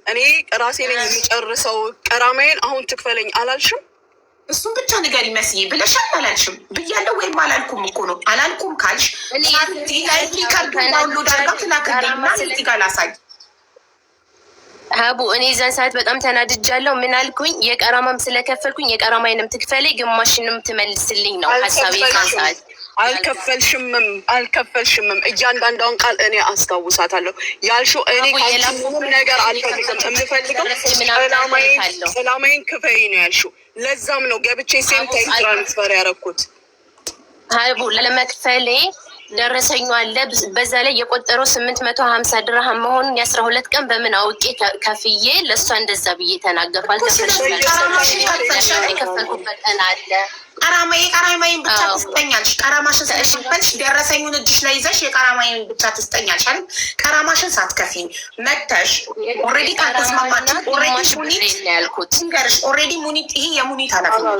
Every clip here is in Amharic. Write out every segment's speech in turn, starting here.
እኔ ራሴ ነኝ የሚጨርሰው። ቀራማዬን አሁን ትክፈለኝ አላልሽም? እሱም ብቻ ንገሪ መስዬ ብለሻል አላልሽም? ብያለሁ ወይም አላልኩም እኮ ነው። አላልኩም ካልሽ ሪከርዱ ዳውንሎድ አድርጋ ትላክልኝና እዚህ ጋር ላሳይ። ሀቡ እኔ እዛን ሰዓት በጣም ተናድጃለሁ። ምን አልኩኝ? የቀራማም ስለከፈልኩኝ የቀራማዬንም ትክፈለኝ ግማሽንም ትመልስልኝ ነው ሀሳቤ። እዛን ሰዓት አልከፈልሽምም። እያንዳንዷን ቃል እኔ አስታውሳታለሁ ያልሽው። እኔ ምንም ነገር አልፈልግም። የምፈልገው ሰላማዊን ክፈይ ነው ያልሽው። ለዛም ነው ገብቼ ሴም ታይም ትራንስፈር ያደረኩት። ሀቡ ለመክፈሌ ደረሰኙ አለ። በዛ ላይ የቆጠረው 850 ድርሃም መሆኑን የ12 ቀን በምን አውቄ ከፍዬ ለእሷ እንደዛ ብዬ ተናገርኩ። የከፈልኩበት ቀን አለ። ቀራማዬን ብቻ ትስጠኛለሽ። ቀራማሽን ስለከፈልሽ ደረሰኙን እጅሽ ላይ ይዘሽ የቀራማዬን ብቻ ትስጠኛለሽ አይደል? ቀራማሽን ሳትከፊ መተሽ ኦልሬዲ ካልተስማማችሁ ኦልሬዲ ሙኒት ይሄ የሙኒት ኃላፊነት ነው።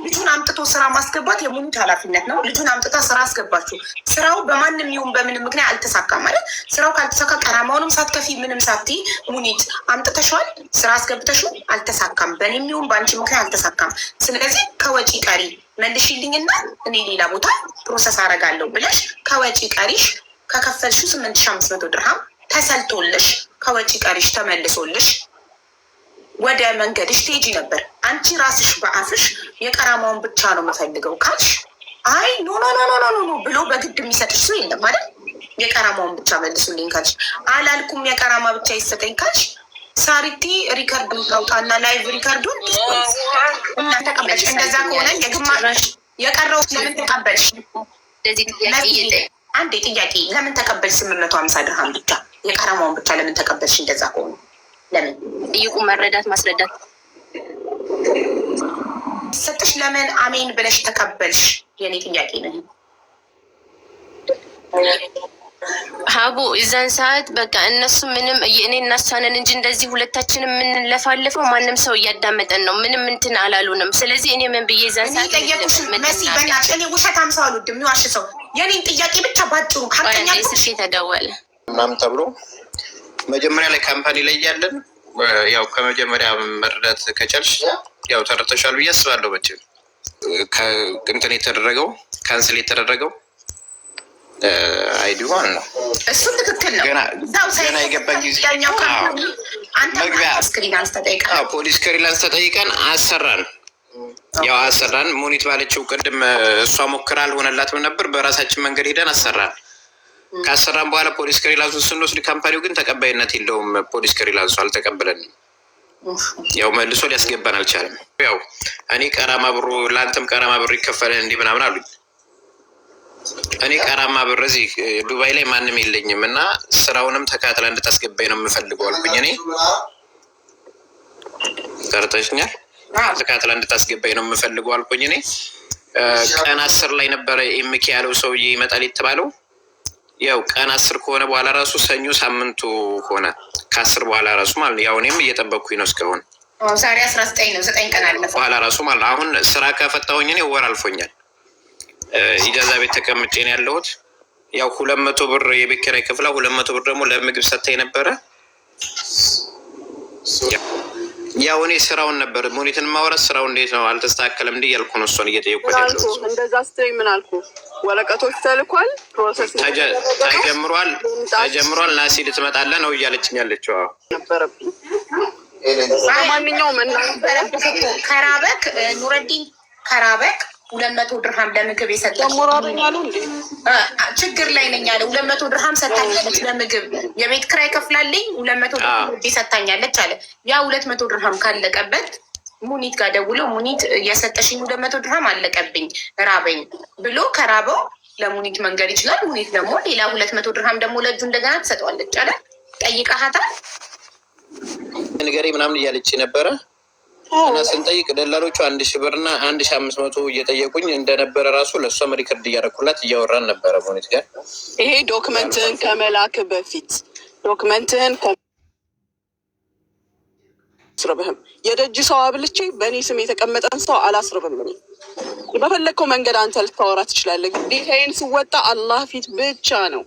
ልጁን አምጥቶ ስራ ማስገባት የሙኒት ኃላፊነት ነው። ልጁን አምጥታ ስራ አስገባችሁ። ስራው በማንም ይሁን በምንም ምክንያት አልተሳካም ማለት ስራው ካልተሳካ ቀራማውንም ሳትከፊ ምንም ሳትይ ሙኒት አምጥተሽዋል፣ ስራ አስገብተሽው አልተሳካም፣ በእኔም ይሁን በአንቺ ምክንያት አልተሳካም። ስለዚህ ከወጪ ቀሪ መልሽልኝና እኔ ሌላ ቦታ ፕሮሰስ አደርጋለሁ ብለሽ ከወጪ ቀሪሽ ከከፈልሽው 8500 ድርሃም ተሰልቶልሽ ከወጪ ቀሪሽ ተመልሶልሽ ወደ መንገድሽ ትሄጂ ነበር። አንቺ ራስሽ በአፍሽ የቀራማውን ብቻ ነው የምፈልገው ካልሽ አይ ኖ ብሎ በግድ የሚሰጥሽ ሰው የለም ማለት የቀራማውን ብቻ መልሱልኝ ካልሽ፣ አላልኩም የቀራማ ብቻ ይሰጠኝ ካልሽ ሳሪቲ ሪከርዱን ታውጣና ላይቭ ሪከርዱን እና ተቀበልሽ። እንደዛ ከሆነ የግማሽ የቀረው ለምን ተቀበልሽ? አንዴ ጥያቄ ለምን ተቀበልሽ? 850 ድርሃም ብቻ የቀራማውን ብቻ ለምን ተቀበልሽ? እንደዛ ከሆነ ለምን ጠይቁ፣ መረዳት ማስረዳት ሰጥሽ። ለምን አሜን ብለሽ ተቀበልሽ? የኔ ጥያቄ ነው። ሀቡ እዛን ሰዓት በቃ እነሱ ምንም እኔ እናሳነን እንጂ እንደዚህ ሁለታችንም የምንለፋለፈው ማንም ሰው እያዳመጠን ነው። ምንም እንትን አላሉንም። ስለዚህ እኔ ምን ብዬ እዛን ሰዓት ጠየቁሽ? መሲ በእናትሽ እኔ ውሸታም ሰው አልወድም፣ የሚዋሽ ሰው። የኔን ጥያቄ ብቻ ባጭሩ ካርተኛ ስልክ ተደወለ ምናምን ተብሎ መጀመሪያ ላይ ካምፓኒ ላይ እያለን ያው ከመጀመሪያ መረዳት ከቻልሽ ያው ተረድተሻል ብዬ አስባለሁ። መቼም ከእንትን የተደረገው ካንስል የተደረገው አይዲ ዋን ነው። እሱ ትክክል ነው። ገና የገባን ጊዜ መግቢያ ፖሊስ ክሊራንስ ተጠይቀን አሰራን። ያው አሰራን ሙኒት ባለችው ቅድም እሷ ሞክራ አልሆነላትም ነበር። በራሳችን መንገድ ሄደን አሰራን። ካሰራን በኋላ ፖሊስ ክሊራንሱን ስንወስድ ካምፓኒው ግን ተቀባይነት የለውም። ፖሊስ ክሊራንሱ አልተቀበለንም። ያው መልሶ ሊያስገባን አልቻለም። ያው እኔ ቀራማ ብሩ ለአንተም ቀራማ ብሩ ይከፈለን እንዲህ ምናምን አሉኝ። እኔ ቀራማ ብር እዚህ ዱባይ ላይ ማንም የለኝም እና ስራውንም ተካትላ እንድታስገባኝ ነው የምፈልገው አልኩኝ። እኔ ተርተሽኛል። ተካትላ እንድታስገባኝ ነው የምፈልገው አልኩኝ። እኔ ቀን 10 ላይ ነበረ ኤምኬ ያለው ሰውዬ ይመጣል የተባለው። ያው ቀን 10 ከሆነ በኋላ ራሱ ሰኞ ሳምንቱ ሆነ። ከ10 በኋላ ራሱ ማለት ያው እኔም እየጠበቅኩኝ ነው እስካሁን። ዛሬ 19 ነው፣ 9 ቀን አለፈ በኋላ ራሱ ማለት አሁን ስራ ከፈታሁኝ እኔ ወር አልፎኛል። ኢጃዛ ቤት ተቀምጬ ነው ያለሁት። ያው 200 ብር የቤት ኪራይ ክፍላ 200 ብር ደግሞ ለምግብ ሰጥታኝ ነበረ። ያው እኔ ስራውን ነበር ሙኒትን ማውራት ስራው እንዴት ነው አልተስተካከለም እንዴ ያልኩ ነው። እሷን እየጠየቅኩት ያለው እንደዛ ስትይ ምን አልኩ? ወረቀቶች ተልኳል፣ ፕሮሰስ ተጀምሯል ናሲ ልትመጣለህ ነው እያለችኝ ያለችው ነበረብኝ። ማንኛውም ከራበክ ኑረዲን ከራበክ 200 ድርሃም ለምግብ የሰጠች ችግር ላይ ነኝ አለ። 200 ድርሃም ሰታኛለች ለምግብ፣ የቤት ክራይ ከፍላልኝ 200 ድርሃም ሰታኛለች አለ። ያ 200 ድርሃም ካለቀበት ሙኒት ጋር ደውሎ ሙኒት የሰጠሽኝ 200 ድርሃም አለቀብኝ ራበኝ ብሎ ከራበው ለሙኒት መንገድ ይችላል። ሙኒት ደግሞ ሌላ 200 ድርሃም ደግሞ ለእጁ እንደገና ትሰጠዋለች አለ። ጠይቃሃታል? ንገሬ ምናምን እያለች ነበረ እና ስንጠይቅ ደላሎቹ 1000 ብርና 1500 እየጠየቁኝ እንደነበረ ራሱ ለእሷም ሪከርድ እያደረኩላት እያወራን ነበረ ሙኒት ጋር። ይሄ ዶክመንትህን ከመላክ በፊት ዶክመንትህን አላስርብህም። የደጅ ሰው አብልቼ በእኔ ስም የተቀመጠን ሰው አላስርብም። በፈለግከው መንገድ አንተ ልታወራ ትችላለህ። ግዴታዬን ስወጣ አላህ ፊት ብቻ ነው።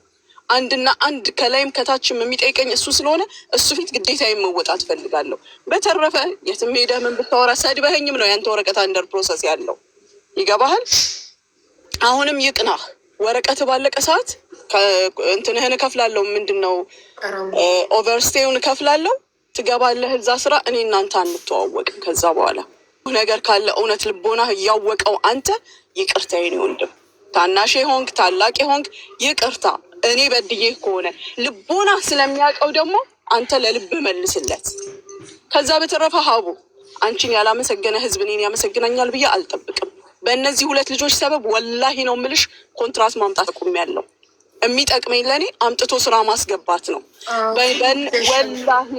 አንድና አንድ ከላይም ከታችም የሚጠይቀኝ እሱ ስለሆነ እሱ ፊት ግዴታ መወጣት ፈልጋለሁ። በተረፈ የትም ሄደህ ምን ብታወራ ሰድበኸኝም ነው ያንተ ወረቀት አንደር ፕሮሰስ ያለው። ይገባሃል? አሁንም ይቅናህ። ወረቀት ባለቀ ሰዓት እንትንህን እከፍላለሁ። ምንድነው ኦቨርስቴውን እከፍላለሁ። ትገባለህ እዛ ስራ። እኔ እናንተ አንተዋወቅም። ከዛ በኋላ ነገር ካለ እውነት ልቦናህ እያወቀው አንተ ይቅርታ የኔ ወንድም፣ ታናሽ ሆንክ ታላቅ ሆንክ ይቅርታ። እኔ በድዬ ከሆነ ልቦና ስለሚያውቀው ደግሞ አንተ ለልብ መልስለት። ከዛ በተረፈ ሀቡ አንቺን ያላመሰገነ ህዝብ እኔን ያመሰግናኛል ብዬ አልጠብቅም። በእነዚህ ሁለት ልጆች ሰበብ ወላሂ ነው ምልሽ ኮንትራት ማምጣት አቁሜያለሁ። የሚጠቅመኝ ለእኔ አምጥቶ ስራ ማስገባት ነው። ወላሂ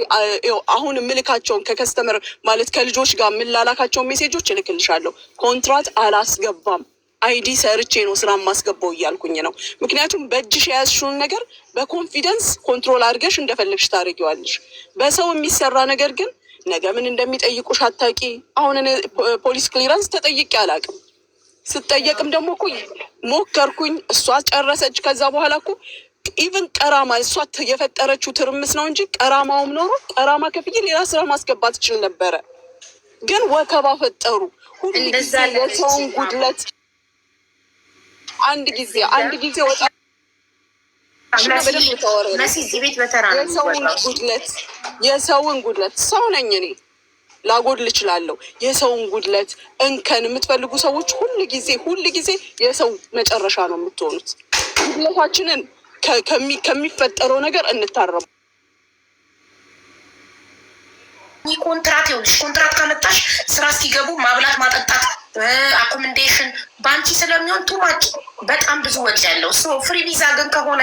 አሁን ምልካቸውን ከከስተመር ማለት ከልጆች ጋር የምላላካቸውን ሜሴጆች እልክልሻለሁ። ኮንትራት አላስገባም፣ አይዲ ሰርቼ ነው ስራ ማስገባው እያልኩኝ ነው። ምክንያቱም በእጅሽ የያዝሽውን ነገር በኮንፊደንስ ኮንትሮል አድርገሽ እንደፈለግሽ ታደርጊዋለሽ። በሰው የሚሰራ ነገር ግን ነገ ምን እንደሚጠይቁሽ አታውቂ። አሁን ፖሊስ ክሊራንስ ተጠይቄ አላውቅም። ስጠየቅም ደግሞ እኮ ሞከርኩኝ፣ እሷ ጨረሰች። ከዛ በኋላ እኮ ኢቨን ቀራማ እሷ የፈጠረችው ትርምስ ነው እንጂ ቀራማውም ኖሮ ቀራማ ከፍዬ ሌላ ስራ ማስገባት ይችል ነበረ። ግን ወከባ ፈጠሩ። ሁሉ ጊዜ የሰውን ጉድለት አንድ ጊዜ ወጣ የሰውን ጉድለት ሰው ነኝ እኔ ላጎድል እችላለሁ። የሰውን ጉድለት እንከን የምትፈልጉ ሰዎች ሁል ጊዜ የሰው መጨረሻ ነው የምትሆኑት። ጉድለታችንን ከሚፈጠረው ነገር እንታረሙ። ኮንትራት ይኸውልሽ፣ ኮንትራት ከመጣሽ ስራ ሲገቡ ማብላት ማጠጣት፣ አኮመንዴሽን በአንቺ ስለሚሆን ቱማጭ በጣም ብዙ ወጪ ያለው ሰው። ፍሪ ቪዛ ግን ከሆነ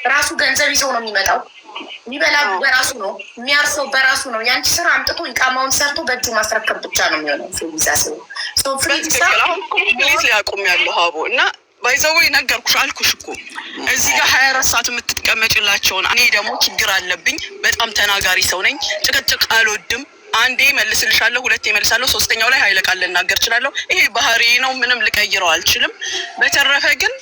ራሱ ገንዘብ ይዘው ነው የሚመጣው። የሚበላ በራሱ ነው፣ የሚያርሰው በራሱ ነው። ያንቺ ስራ አምጥቶ ኢቃማውን ሰርቶ በእጁ ማስረከብ ብቻ ነው የሚሆነው። ፍሪ ቪዛ ሰው ፍሪ ቪዛ ኮምፕሊት ሊያቁም ያለው ሀቦ እና ባይዘወይ ነገርኩሽ አልኩሽ እኮ እዚህ ጋር 24 ሰዓት የምትቀመጭላቸውን። እኔ ደግሞ ችግር አለብኝ፣ በጣም ተናጋሪ ሰው ነኝ። ጭቅጭቅ አልወድም። አንዴ መልስልሻለሁ፣ ሁለቴ መልሳለሁ፣ ሶስተኛው ላይ ኃይለ ቃል ልናገር እችላለሁ። ይሄ ባህሪ ነው፣ ምንም ልቀይረው አልችልም። በተረፈ ግን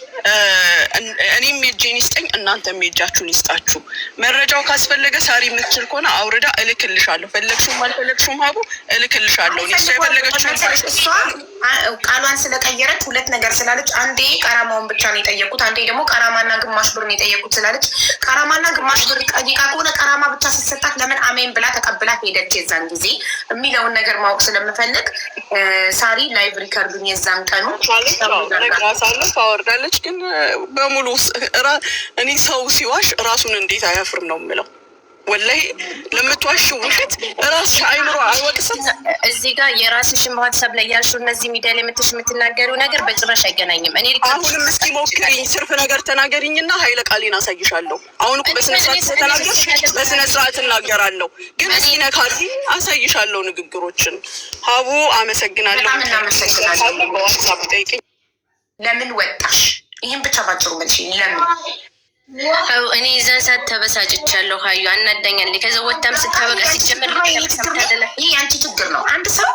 እኔም ሜጄን ይስጠኝ፣ እናንተም ሜጃችሁን ይስጣችሁ። መረጃው ካስፈለገ ሳሪ የምትችል ከሆነ አውርዳ እልክልሻለሁ። ፈለግሽውም አልፈለግሽውም ሀቡ እልክልሻለሁ። እሷ የፈለገችውን እሷ ቃሏን ስለቀየረች ሁለት ነገር ስላለች፣ አንዴ ቀራማውን ብቻ ነው የጠየቁት፣ አንዴ ደግሞ ቀራማና ግማሽ ብር ነው የጠየቁት ስላለች፣ ቀራማና ግማሽ ብር ጠይቃ ከሆነ ቀራማ ብቻ ሲሰጣት ለምን አሜን ብላ ተቀብላ ሄደች? የዛን ጊዜ የሚለውን ነገር ማወቅ ስለምፈልግ ሳሪ ላይቭ ሪከርዱን የዛን ቀኑ ታወርዳለች። ግን በሙሉ እኔ ሰው ሲዋሽ ራሱን እንዴት አያፍርም ነው የምለው። ወላሂ ለምትዋሽው ውሸት ራስሽ አይምሮ አይወቅስም። እዚህ ጋር የራስሽን በዋትሳፕ ላይ ያልሽው እነዚህ ሚዲያ ላይ የምትናገሪው ነገር በጭራሽ አይገናኝም። እኔ አሁንም እስኪ ሞክሪኝ፣ ስርፍ ነገር ተናገሪኝና ኃይለ ቃሌን አሳይሻለሁ። አሁን እኮ በስነ ስርዓት ተናገርሽ፣ በስነ ስርዓት እናገራለሁ። ግን እስኪ ነካቲ አሳይሻለሁ ንግግሮችን። ሀቡ አመሰግናለሁ። በዋትሳፕ ጠይቂኝ። ለምን ወጣሽ? ይህን ብቻ ባጭሩ መልሽ። ለምን እኔ እዛን ሰዓት ተበሳጭቻለሁ። ሀዩ አናዳኛለች። ከዛ ወጣም ስታበቃ ሲጀምር ይህ ያንቺ ችግር ነው። አንድ ሰው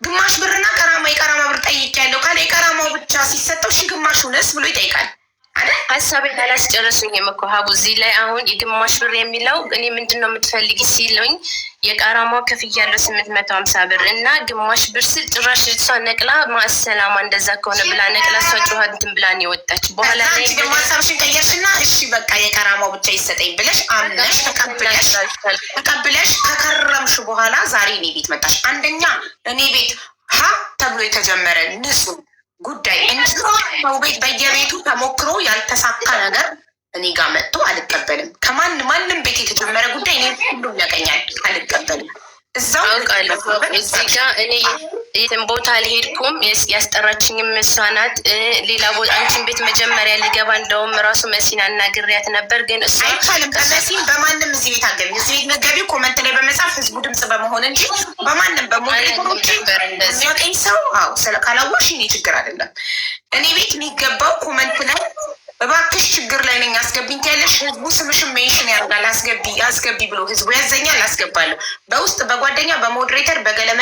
ግማሽ ብርና የቀራማ ብር ጠይቄያለሁ ካለ የቀራማው ብቻ ሲሰጠው ግማሹንስ ብሎ ይጠይቃል። ሀሳቤን አላስጨረሱኝም እኮ ሀቡ። እዚህ ላይ አሁን የግማሽ ብር የሚለው እኔ ምንድን ነው የምትፈልጊ ሲለኝ የቃራማው ከፍያለሁ 850 ብር እና ግማሽ ብር ስል ጭራሽ እሷ ነቅላ ማሰላማ እንደዛ ከሆነ ብላ ነቅላ እሷ ጩኸት እንትን ብላ ነው የወጣች። በኋላ ላይ ደግሞ ሀሳብሽን ቀየርሽና እሺ በቃ የቃራማው ብቻ ይሰጠኝ ብለሽ አምነሽ ተቀብለሽ ከከረምሽ በኋላ ዛሬ እኔ ቤት መጣሽ። አንደኛ እኔ ቤት ተብሎ የተጀመረ ንጹህ ጉዳይ እንጂ ሰው ቤት በየቤቱ ተሞክሮ ያልተሳካ ነገር እኔ ጋር መጥቶ አልቀበልም። ማንም ቤት የተጀመረ ጉዳይ እኔ ሁሉም ያቀኛል፣ አልቀበልም። እዛው አውቃለሁ። እዚህ ጋር እኔ የትም ቦታ አልሄድኩም። ያስጠራችኝም እሷ ናት። ሌላ ቦታ አንቺን ቤት መጀመሪያ ልገባ እንደውም ራሱ መሲን አናግሪያት ነበር። ግን እሷ አይቻልም። ከመሲን በማንም እዚህ ቤት አገቢ እዚህ ቤት መገቢው ኮመንት ላይ በመጻፍ ህዝቡ ድምጽ በመሆን እንጂ በማንም በሞዴሬተሮች የሚያቀኝ ሰው ካላወቅሽ እኔ ችግር አይደለም። እኔ ቤት የሚገባው ኮመንት ላይ እባክሽ ችግር ላይ ነኝ አስገቢኝ ያለሽ ህዝቡ ስምሽን ሜንሽን ያደርጋል። አስገቢ ብሎ ህዝቡ ያዘኛል፣ አስገባለሁ። በውስጥ በጓደኛ በሞዴሬተር በገለመ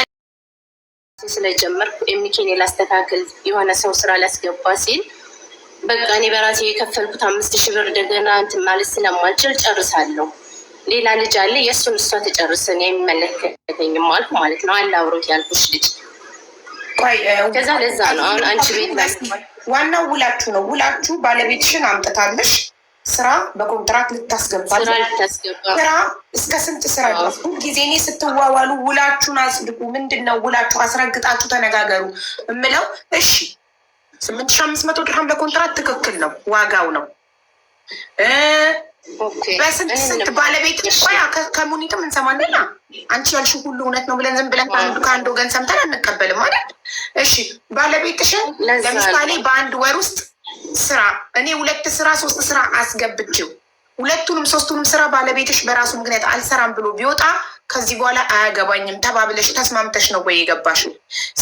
ስለጀመርኩ ኤምኬን ላስተካክል የሆነ ሰው ስራ ላስገባ ሲል በቃ እኔ በራሴ የከፈልኩት 5000 ብር እንደገና እንትን ማለት ስለማልችል ጨርሳለሁ። ሌላ ልጅ አለ የእሱን እሷ ተጨርሰን የሚመለከተኝም አልኩ ማለት ነው። አለ አብሮት ያልኩሽ ልጅ ከዛ ለዛ ነው አሁን አንቺ ቤት ላይ ዋናው ውላችሁ ነው። ውላችሁ ባለቤትሽን አምጥታለሽ ስራ በኮንትራክት ልታስገባል። ስራ እስከ ስንት ስራ ድረስ ጊዜ እኔ ስትዋዋሉ ውላችሁን አጽድቁ። ምንድነው ውላችሁ? አስረግጣችሁ ተነጋገሩ እምለው። እሺ 8500 ድርሃም በኮንትራክት ትክክል ነው፣ ዋጋው ነው። በስንት ባለቤት ቆያ ከሙኒትም እንሰማለና አንቺ ያልሽው ሁሉ እውነት ነው ብለን ዝም ብለን ከአንድ ወገን ሰምተን አንቀበልም ማለት። እሺ ባለቤትሽን ለምሳሌ በአንድ ወር ውስጥ ስራ እኔ 2 ስራ 3 ስራ አስገብቼው 2ቱንም 3ቱንም ስራ ባለቤትሽ በራሱ ምክንያት አልሰራም ብሎ ቢወጣ ከዚህ በኋላ አያገባኝም ተባብለሽ ተስማምተሽ ነው ወይ የገባሽው?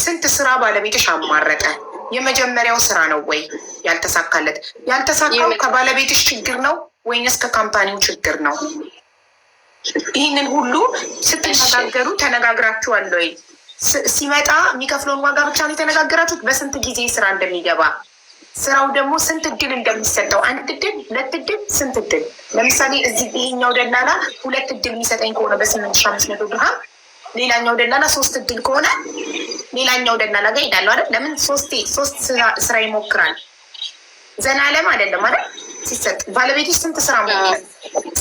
ስንት ስራ ባለቤትሽ አማረጠ? የመጀመሪያው ስራ ነው ወይ ያልተሳካለት? ያልተሳካው ከባለቤትሽ ችግር ነው ወይንስ ከካምፓኒው ችግር ነው? ይህንን ሁሉ ስትነጋገሩ ተነጋግራችኋል ወይ? ሲመጣ የሚከፍለውን ዋጋ ብቻ ነው የተነጋገራችሁት? በስንት ጊዜ ስራ እንደሚገባ ስራው ደግሞ ስንት እድል እንደሚሰጠው፣ 1 እድል 2 እድል ስንት እድል? ለምሳሌ እዚህ ይሄኛው ደላላ 2 እድል የሚሰጠኝ ከሆነ በ8500 ድርሃም ሌላኛው ደላላ 3 እድል ከሆነ ሌላኛው ደላላ ጋር ሄዳለሁ አይደል? ለምን 3 ስራ ይሞክራል። ዘላለም አይደለም አይደል? ሲሰጥ ባለቤትሽ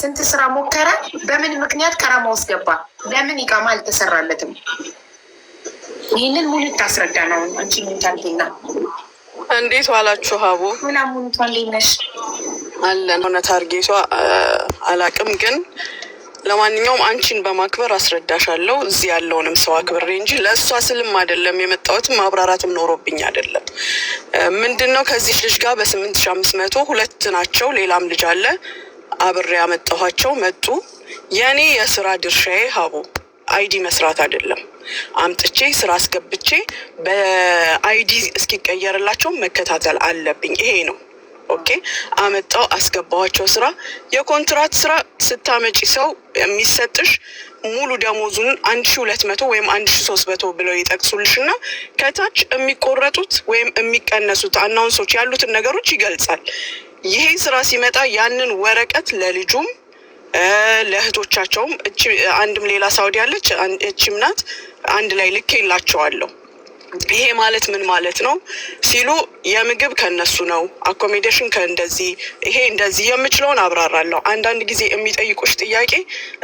ስንት ስራ ሞከረ? በምን ምክንያት ቀረማ ውስጥ ገባ? ለምን ይቃማ አልተሰራለትም? ይህንን ሙሉ ታስረዳ ነው። አንቺ ምንታንቴና እንዴት ዋላችሁ? ሀቡ ሙኒቷ እንዴት ነሽ? አለን ሆነ ታርጌቷ አላቅም፣ ግን ለማንኛውም አንቺን በማክበር አስረዳሻለሁ። እዚህ ያለውንም ሰው አክብሬ እንጂ ለእሷ ስልም አይደለም የመጣሁትም ማብራራትም ኖሮብኝ አይደለም። ምንድነው ከዚህ ልጅ ጋር በ8500 2 ናቸው፣ ሌላም ልጅ አለ አብሬ ያመጣኋቸው መጡ። የኔ የስራ ድርሻዬ ሀቡ አይዲ መስራት አይደለም። አምጥቼ ስራ አስገብቼ በአይዲ እስኪቀየርላቸው መከታተል አለብኝ። ይሄ ነው። ኦኬ አመጣው አስገባዋቸው። ስራ የኮንትራት ስራ ስታመጪ ሰው የሚሰጥሽ ሙሉ ደሞዙን 1200 ወይም 1300 ብለው ይጠቅሱልሽ እና ከታች የሚቆረጡት ወይም የሚቀነሱት አናውንሶች ያሉትን ነገሮች ይገልጻል። ይሄ ስራ ሲመጣ ያንን ወረቀት ለልጁም ለእህቶቻቸውም አንድም ሌላ ሳውዲ አለች እቺም ናት አንድ ላይ ልኬላቸዋለሁ። ይሄ ማለት ምን ማለት ነው ሲሉ የምግብ ከነሱ ነው፣ አኮሞዴሽን ከእንደዚህ ይሄ እንደዚህ የምችለውን አብራራለሁ። አንዳንድ ጊዜ የሚጠይቁሽ ጥያቄ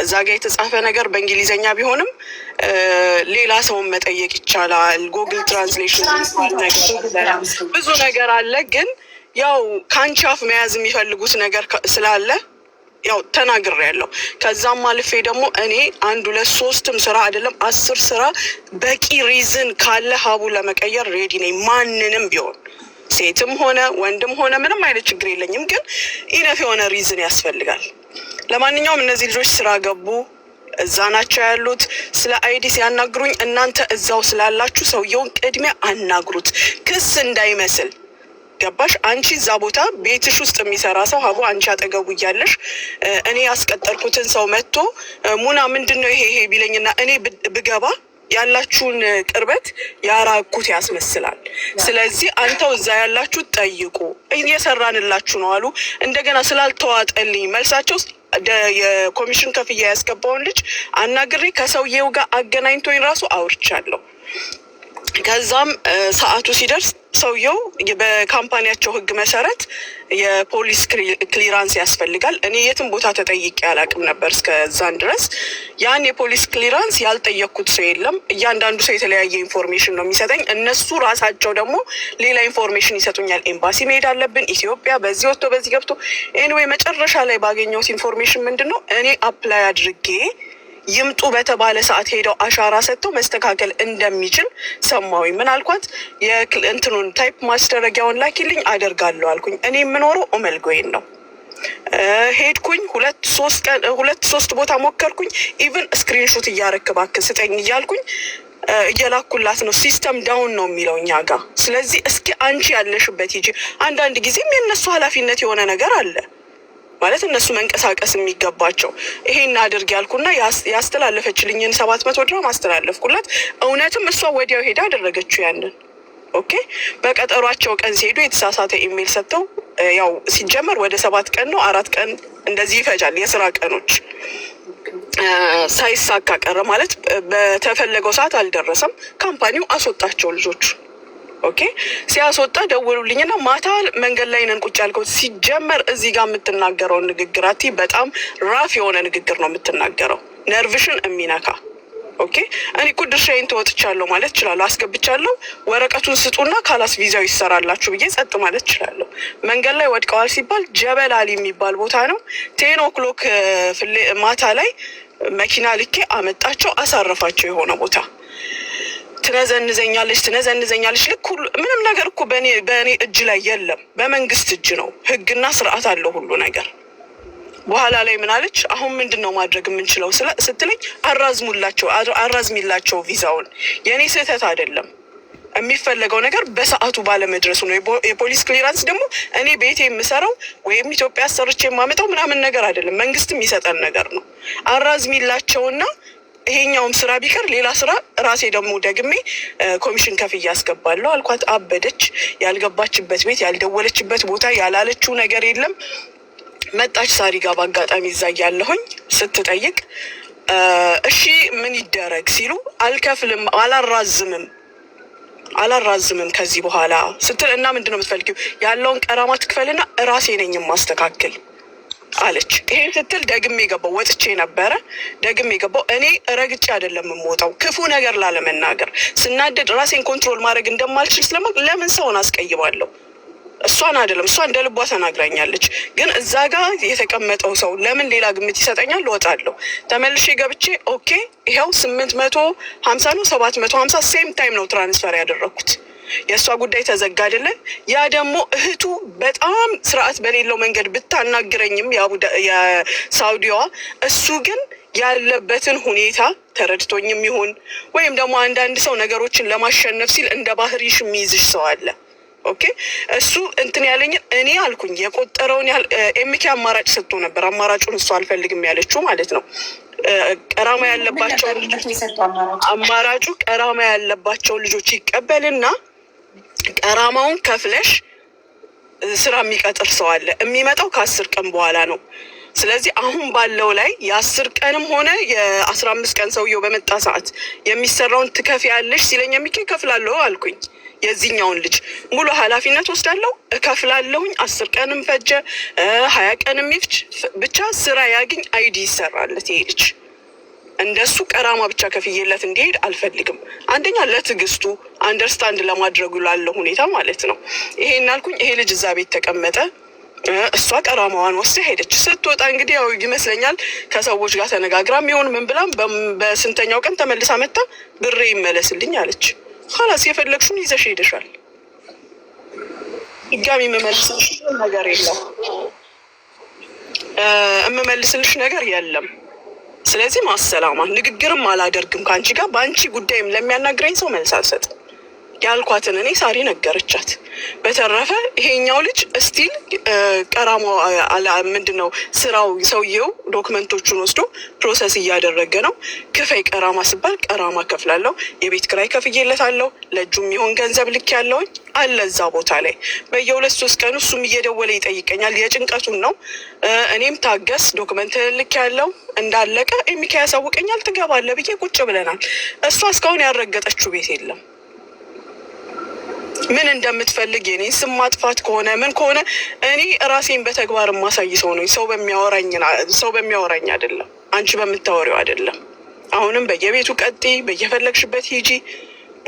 እዛ ጋር የተጻፈ ነገር በእንግሊዘኛ ቢሆንም ሌላ ሰውን መጠየቅ ይቻላል። ጉግል ትራንስሌሽን ብዙ ነገር አለ። ግን ያው ከአንቺ አፍ መያዝ የሚፈልጉት ነገር ስላለ ያው ተናግሬያለሁ። ከዛም አልፌ ደግሞ እኔ 1 2 3ም ስራ አይደለም 10 ስራ በቂ ሪዝን ካለ ሀቡ ለመቀየር ሬዲ ነኝ። ማንንም ቢሆን ሴትም ሆነ ወንድም ሆነ ምንም አይነት ችግር የለኝም። ግን ኢነፍ የሆነ ሪዝን ያስፈልጋል። ለማንኛውም እነዚህ ልጆች ስራ ገቡ፣ እዛ ናቸው ያሉት። ስለ አይዲ ሲያናግሩኝ እናንተ እዛው ስላላችሁ ሰውየውን ቅድሚያ አናግሩት፣ ክስ እንዳይመስል ገባሽ? አንቺ እዛ ቦታ ቤትሽ ውስጥ የሚሰራ ሰው ሀቡ አንቺ አጠገቡ እያለሽ እኔ ያስቀጠርኩትን ሰው መጥቶ ሙና ምንድነው ይሄ ቢለኝና እኔ ብገባ ያላችሁን ቅርበት ያራኩት ያስመስላል። ስለዚህ አንተው እዛ ያላችሁ ጠይቁ፣ እየሰራንላችሁ ነው አሉ። እንደገና ስላልተዋጠልኝ መልሳቸው የኮሚሽን ከፍያ ያስገባውን ልጅ አናግሬ ከሰውዬው ጋር አገናኝቶኝ ራሱ አውርቻለሁ። ከዛም ሰዓቱ ሲደርስ ሰውየው በካምፓኒያቸው ሕግ መሰረት የፖሊስ ክሊራንስ ያስፈልጋል። እኔ የትም ቦታ ተጠይቄ አላቅም ነበር እስከዛን ድረስ። ያን የፖሊስ ክሊራንስ ያልጠየቅኩት ሰው የለም። እያንዳንዱ ሰው የተለያየ ኢንፎርሜሽን ነው የሚሰጠኝ። እነሱ ራሳቸው ደግሞ ሌላ ኢንፎርሜሽን ይሰጡኛል። ኤምባሲ መሄድ አለብን፣ ኢትዮጵያ በዚህ ወጥቶ በዚህ ገብቶ። ኤኒዌይ መጨረሻ ላይ ባገኘሁት ኢንፎርሜሽን ምንድን ነው እኔ አፕላይ አድርጌ ይምጡ በተባለ ሰዓት ሄደው አሻራ ሰጥተው መስተካከል እንደሚችል ሰማሁኝ። ምን አልኳት? የእንትኑን ታይፕ ማስደረጊያውን ላኪልኝ አደርጋለሁ አልኩኝ። እኔ የምኖረው ኦመልጎይን ነው። ሄድኩኝ 2-3 ቦታ ሞከርኩኝ። ኢቭን ስክሪንሾት እያረክ እባክህ ስጠኝ እያልኩኝ እየላኩላት ነው። ሲስተም ዳውን ነው የሚለው እኛ ጋር። ስለዚህ እስኪ አንቺ ያለሽበት ሂጂ። አንዳንድ ጊዜም የእነሱ ኃላፊነት የሆነ ነገር አለ ማለት እነሱ መንቀሳቀስ የሚገባቸው ይሄን አድርግ ያልኩና ያስተላለፈችልኝን 700 ድርሃም አስተላለፍኩላት። እውነትም እሷ ወዲያው ሄዳ አደረገችው ያንን። ኦኬ በቀጠሯቸው ቀን ሲሄዱ የተሳሳተ ኢሜል ሰጥተው ያው ሲጀመር ወደ 7 ቀን ነው 4 ቀን እንደዚህ ይፈጃል የስራ ቀኖች ሳይሳካ ቀረ ማለት በተፈለገው ሰዓት አልደረሰም። ካምፓኒው አስወጣቸው ልጆቹ። ኦኬ ሲያስወጣ ደውሉልኝና ማታ መንገድ ላይ ነን ቁጭ ያልከው ሲጀመር እዚህ ጋር የምትናገረው ንግግራት በጣም ራፍ የሆነ ንግግር ነው የምትናገረው ነርቭሽን የሚነካ ኦኬ እኔ እኮ ድርሻዬን ተወጥቻለሁ ማለት እችላለሁ። አስገብቻለሁ ወረቀቱን ስጡና ካላስ ቪዛው ይሰራላችሁ ብዬ ጸጥ ማለት እችላለሁ። መንገድ ላይ ወድቀዋል ሲባል ጀበል አሊ የሚባል ቦታ ነው 10 o'clock ማታ ላይ መኪና ልኬ አመጣቸው አሳረፋቸው የሆነ ቦታ። ትነዘንዘኛለች ልክ ሁሉ ምንም ነገር እኮ በእኔ እጅ ላይ የለም በመንግስት እጅ ነው። ህግና ስርዓት አለው ሁሉ ነገር። በኋላ ላይ ምን አለች አሁን ምንድነው ማድረግ የምንችለው ስትለኝ አራዝሚላቸው ቪዛውን። የኔ ስህተት አይደለም የሚፈለገው ነገር በሰዓቱ ባለመድረሱ ነው። የፖሊስ ክሊራንስ ደግሞ እኔ ቤቴ የምሰራው ወይም ኢትዮጵያ ሰርቼ የማመጣው ምናምን ነገር አይደለም መንግስትም ይሰጠን ነገር ነው። አራዝሚላቸውና ይሄኛውም ስራ ቢቀር ሌላ ስራ ራሴ ደግሞ ደግሜ ኮሚሽን ከፍዬ አስገባለሁ አልኳት። አበደች። ያልገባችበት ቤት ያልደወለችበት ቦታ ያላለችው ነገር የለም። መጣች ሳሪ ጋር በአጋጣሚ እዛ ያለሁኝ ስትጠይቅ እሺ ምን ይደረግ ሲሉ አልከፍልም አላራዝምም ከዚህ በኋላ ስትል እና ምንድነው የምትፈልጊው ያለውን ቀራማ ትክፈልና ራሴ ነኝ ማስተካከል አለች። ይሄን ስትል ደግሜ ገባው ወጥቼ ነበረ። ደግሜ ገባው እኔ ረግጬ አይደለም የምወጣው ክፉ ነገር ላለመናገር ስናደድ ራሴን ኮንትሮል ማድረግ እንደማልችል ስለማውቅ ለምን ሰውን አስቀይማለሁ? እሷን አይደለም እሷ እንደ ልቧ ተናግራኛለች። ግን እዛ ጋር የተቀመጠው ሰው ለምን ሌላ ግምት ይሰጠኛል? እወጣለሁ። ተመልሼ ገብቼ ኦኬ ይኸው 850 ነው 750 ሴም ታይም ነው ትራንስፈር ያደረኩት። የእሷ ጉዳይ ተዘጋ አይደለ? ያ ደግሞ እህቱ በጣም ስርዓት በሌለው መንገድ ብታናግረኝም የሳውዲዋ እሱ ግን ያለበትን ሁኔታ ተረድቶኝም ይሁን ወይም ደግሞ አንዳንድ ሰው ነገሮችን ለማሸነፍ ሲል እንደ ባህሪሽ የሚይዝሽ ሰው አለ። ኦኬ እሱ እንትን ያለኝ እኔ አልኩኝ የቆጠረውን ያህል ኤምኬ አማራጭ ሰጥቶ ነበር። አማራጩን እሱ አልፈልግም ያለችው ማለት ነው። ቀራማ ያለባቸው አማራጩ ቀራማ ያለባቸው ልጆች ይቀበልና ቀራማውን ከፍለሽ ስራ የሚቀጥር ሰው አለ። የሚመጣው ከ10 ቀን በኋላ ነው። ስለዚህ አሁን ባለው ላይ የ10 ቀንም ሆነ የ15 ቀን ሰውየው በመጣ ሰዓት የሚሰራውን ትከፍያለሽ ሲለኝ የሚኬ እከፍላለሁ አልኩኝ። የዚህኛውን ልጅ ሙሉ ኃላፊነት ወስዳለሁ እከፍላለሁኝ። 10 ቀንም ፈጀ 20 ቀንም ይፍጅ ብቻ ስራ ያግኝ አይዲ ይሰራለት። ይሄ ልጅ እንደሱ ቀራማ ብቻ ከፍዬለት እንዲሄድ አልፈልግም። አንደኛ ለትዕግስቱ አንደርስታንድ ለማድረጉ ላለው ሁኔታ ማለት ነው። ይሄን አልኩኝ። ይሄ ልጅ እዛ ቤት ተቀመጠ። እሷ ቀራማዋን ወስዳ ሄደች። ስትወጣ እንግዲህ ያው ይመስለኛል ከሰዎች ጋር ተነጋግራ የሚሆን ምን ብላም በስንተኛው ቀን ተመልሳ መጣ ብሬ ይመለስልኝ አለች። ኻላስ የፈለግሽውን ይዘሽ ሄደሻል። ድጋሚ የምመልስልሽ ነገር የለም የምመልስልሽ ነገር የለም። ስለዚህ ማሰላማ ንግግርም አላደርግም ከአንቺ ጋር። በአንቺ ጉዳይም ለሚያናግረኝ ሰው መልስ አልሰጥም ያልኳትን እኔ ሳሪ ነገረቻት። በተረፈ ይሄኛው ልጅ እስቲል ቀራማ ምንድነው ስራው ሰውየው ዶክመንቶቹን ወስዶ ፕሮሰስ እያደረገ ነው። ክፈይ ቀራማ ስባል ቀራማ ከፍላለሁ። የቤት ክራይ ከፍዬለታለሁ። ለእጁ የሚሆን ገንዘብ ልክ ያለውኝ አለ እዛ ቦታ ላይ በየ2-3 ቀኑ እሱም እየደወለ ይጠይቀኛል። የጭንቀቱን ነው። እኔም ታገስ ዶክመንት ልክ ያለው እንዳለቀ ኤሚካ ያሳውቀኛል። ትገባለ ብዬ ቁጭ ብለናል። እሷ እስካሁን ያረገጠችው ቤት የለም። ምን እንደምትፈልግ የኔ ስም ማጥፋት ከሆነ ምን ከሆነ እኔ ራሴን በተግባር ማሳይ ሰው ነኝ። ሰው በሚያወራኝ አይደለም፣ አንቺ በምታወሪው አይደለም። አሁንም በየቤቱ ቀጤ በየፈለግሽበት ሂጂ።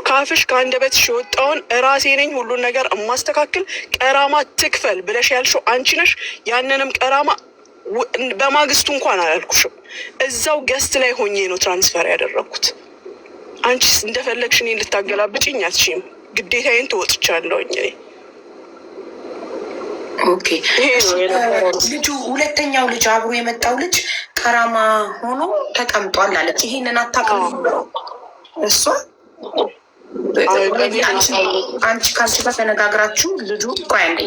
ካፍሽ ከአንደበትሽ የወጣውን ራሴ ነኝ ሁሉን ነገር እማስተካከል። ቀራማ ትክፈል ብለሽ ያልሽው አንቺ ነሽ። ያንንም ቀራማ በማግስቱ እንኳን አላልኩሽም። እዛው ገስት ላይ ሆኜ ነው ትራንስፈር ያደረኩት። አንቺ እንደፈለግሽ እኔን ልታገላብጭኝ አትችይም። ግዴታዬን ተወጥቻለሁኝ እኔ። ኦኬ ልጁ ሁለተኛው ልጅ አብሮ የመጣው ልጅ ቀራማ ሆኖ ተቀምጧል አለች። ይሄንን አታውቅም እሷ። አንቺ ከአንቺ ጋር ተነጋግራችሁ ልጁ ቆይ አንዴ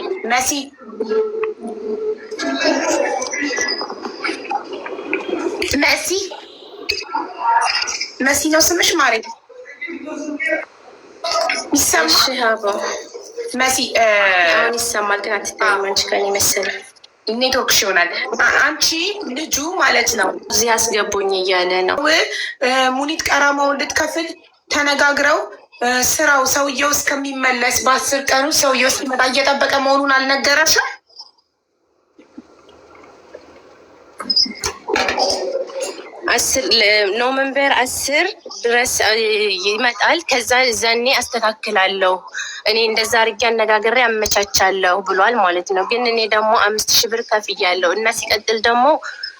መሲ ነው ስምሽ ማሬ? ይሰማል መሲ? አሁን ይሰማል ግን አትታይም አንቺ ከኔ መሰለኝ ኔትወርክሽ ይሆናል። አንቺ ልጁ ማለት ነው እዚህ አስገቡኝ እያለ ነው። ሙኒት ቀራማውን ልትከፍል ተነጋግረው ስራው ሰውየው እስከሚመለስ በ10 ቀኑ ሰውየው እስኪመጣ እየጠበቀ መሆኑን አልነገረሽም? ኖቨምበር 10 ድረስ ይመጣል። ከዛ እዛኔ አስተካክላለሁ እኔ እንደዛ አድርጌ አነጋግሬ አመቻቻለሁ ብሏል ማለት ነው። ግን እኔ ደግሞ 5000 ብር ከፍያለሁ እና ሲቀጥል ደግሞ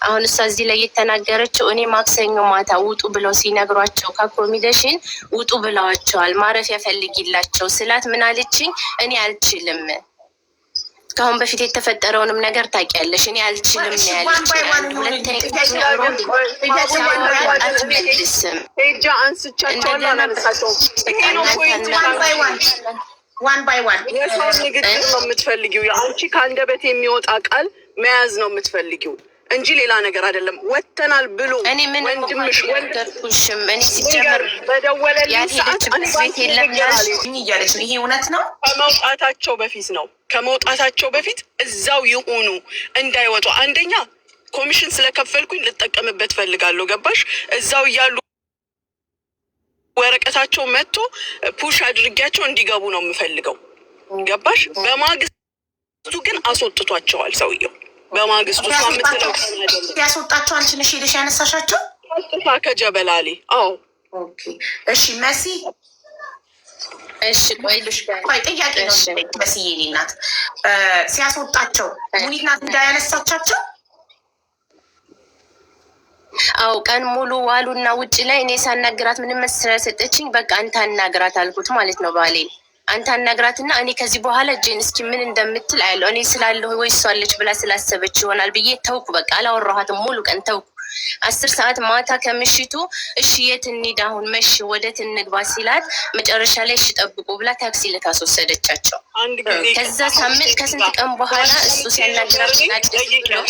አሁን እሷ እዚህ ላይ የተናገረችው እኔ ማክሰኞ ማታ ውጡ ብለው ሲነግሯቸው ከአኮሚዴሽን ውጡ ብለዋቸዋል። ማረፊያ ፈልጊላቸው ስላት ምን አለችኝ? እኔ አልችልም ከአሁን በፊት የተፈጠረውንም ነገር ታውቂያለሽ። እኔ አልችልም ነው ያለች። ዋን ባይ ዋን የሰውን ንግግር ነው የምትፈልጊው። አንቺ ከአንደበት የሚወጣ ቃል መያዝ ነው የምትፈልጊው እንጂ ሌላ ነገር አይደለም። ወተናል ብሎ ወንድምሽ ወንድምሽም እኔ ሲጀምር በደወለልኝ ሰዓት ቤት የለም እያለች ነው። ይሄ እውነት ነው። ከመውጣታቸው በፊት ነው። ከመውጣታቸው በፊት እዛው ይሁኑ እንዳይወጡ። አንደኛ ኮሚሽን ስለከፈልኩኝ ልጠቀምበት ፈልጋለሁ። ገባሽ? እዛው እያሉ ወረቀታቸው መጥቶ ፑሽ አድርጊያቸው እንዲገቡ ነው የምፈልገው። ገባሽ? በማግስቱ ግን አስወጥቷቸዋል ሰውየው። በማግስቱ ሳምንትለው ያስወጣቸው አንቺ ነሽ ሄደሽ ያነሳሻቸው? አጥፋ ከጀበላሊ። አዎ ኦኬ እሺ መሲ እሺ ቆይ ጥያቄ ነው መስዬ ናት ሲያስወጣቸው ሙኒት ናት እንዳያነሳቻቸው? አው ቀን ሙሉ ዋሉና ውጭ ላይ እኔ ሳናግራት ምንም መስራ ሰጠችኝ። በቃ አንተ አናግራት አልኩት ማለት ነው ባሌ። አንተ አናግራትና እኔ ከዚህ በኋላ ጄን እስኪ ምን እንደምትል አይለው እኔ ስላለሁ ወይ እሷለች ብላ ስላሰበች ይሆናል ብዬ ተውኩ። በቃ አላወራኋትም ሙሉ ቀን ተውኩ። 10 ሰዓት ማታ ከምሽቱ እሺ የት እንሂድ አሁን መሽ ወደ እንግባ ሲላት መጨረሻ ላይ እሺ ጠብቁ ብላ ታክሲ ልታስወሰደቻቸው። ከዛ ሳምንት ከስንት ቀን በኋላ እሱ ሲያናግራት ነው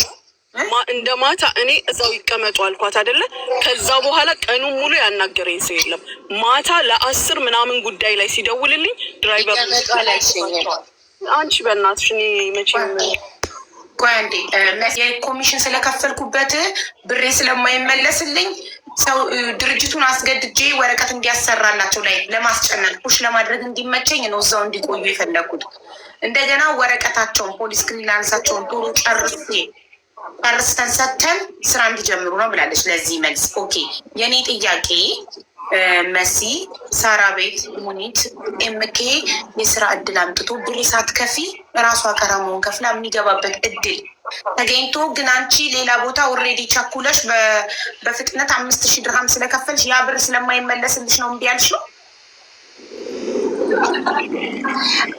እንደ ማታ እኔ እዛው ይቀመጡ አልኳት አይደለ? ከዛ በኋላ ቀኑን ሙሉ ያናገረኝ ሰው የለም። ማታ ለ10 ምናምን ጉዳይ ላይ ሲደውልልኝ ድራይቨር አንቺ በእናትሽ እኔ መቼም ቆይ አንዴ የኮሚሽን ስለከፈልኩበት ብሬ ስለማይመለስልኝ ሰው ድርጅቱን አስገድጄ ወረቀት እንዲያሰራላቸው ላይ ለማስጨነቅ ፑሽ ለማድረግ እንዲመቸኝ ነው እዛው እንዲቆዩ የፈለኩት። እንደገና ወረቀታቸውን ፖሊስ ክሊራንሳቸውን ቶሎ ጨርሰን ሰተን ስራ እንዲጀምሩ ነው ብላለች። ለዚህ መልስ ኦኬ። የኔ ጥያቄ መሲ ሳራ ቤት ሙኒት ኤምኬ የስራ እድል አምጥቶ ብር ሳትከፊ ራሷ ከራማውን ከፍላ የሚገባበት እድል ተገኝቶ ግን አንቺ ሌላ ቦታ ኦልሬዲ ቸኩለሽ በፍጥነት 5000 ድርሃም ስለከፈልሽ ያ ብር ስለማይመለስልሽ ነው እምቢ ያልሽው?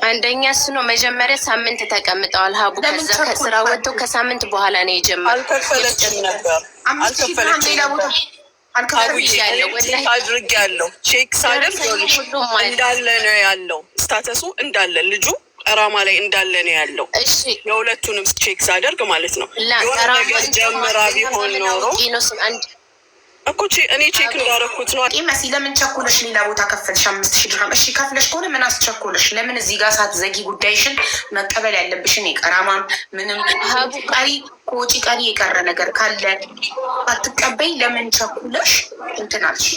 አንደኛ እሱ ነው መጀመሪያ ሳምንት ተቀምጠዋል ሀቡ። ከዛ ከስራ ወጥቶ ከሳምንት በኋላ ነው የጀመረው። አልከፈለችም ነበር። አድርጌያለሁ ቼክ ሳደርግ እንዳለ ነው ያለው። ስታተሱ እንዳለ ልጁ ቀራማ ላይ እንዳለ ነው ያለው። የሁለቱንም ቼክ ሳደርግ ማለት ነው። የሆነ ነገር ጀምራ ቢሆን ኖሮ እኮ እኔ ቼክ እንዳደረኩት ነው። መሲ ለምን ቸኮለሽ ሌላ ቦታ ከፈልሽ 5000 ድርሃም? እሺ ከፍለሽ ከሆነ ምን አስቸኮለሽ? ለምን እዚህ ጋር ሳትዘጊ ጉዳይሽን መቀበል ያለብሽን የቀራማም ምንም ቀሪ ከወጪ ቀሪ የቀረ ነገር ካለ አትቀበይ። ለምን ቸኩለሽ እንትን አልሽ?